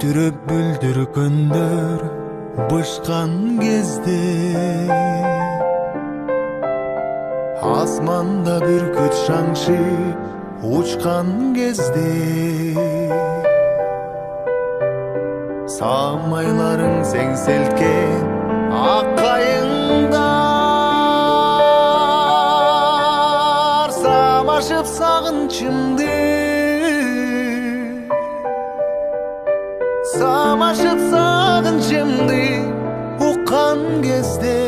Күтүрүп бүлдүр күндөр бышкан кезде, асманда бүркүт шаңшы учкан кезде, самайларың сеңселткен ак кайыңдар самашып сагынчымды, самашып сагынчымды уккан кезде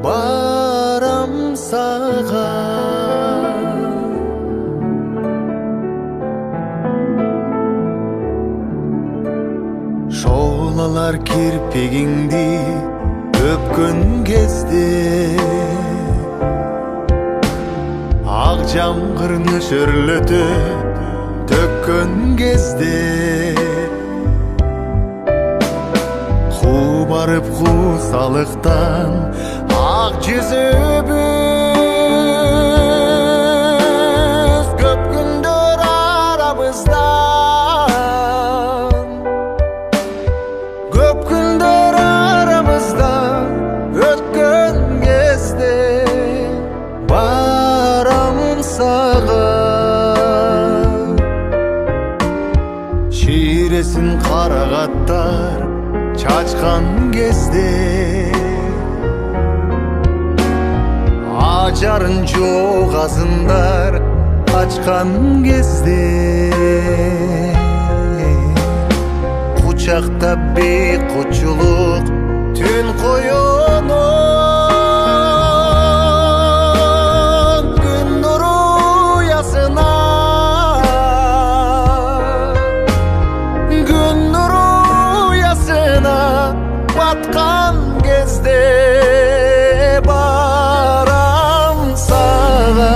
барам сага. Шоолалар кирпегиңди өпкөн кезде, ак жамгыр нөшөрлөтүп төккөн кезде, барып куусалыктан ак жүзүбүз көп күндөр арабыздан, көп күндөр арамыздан өткөн кезде барам сага. Ширесин карагаттар чачкан кезде, ажарын жок азындар ачкан кезде, кучактап бейкучулук түн коюнун күн нуру уясына, күн нуру баткан кезде барам сага.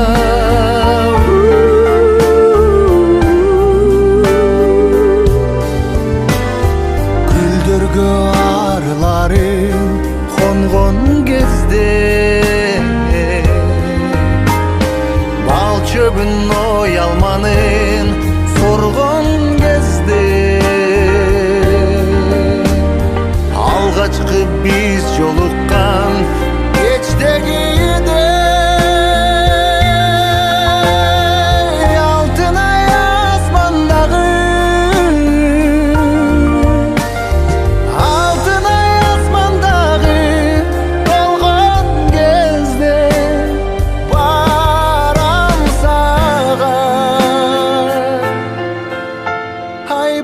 Гүлдөргө арыларың конгон кезде, бал чөбүн оялманын соргон кезде, алгачкы биз жолуккан кечтегиде, алтын ай асмандагы, алтын ай асмандагы болгон кезде барам сага. Ай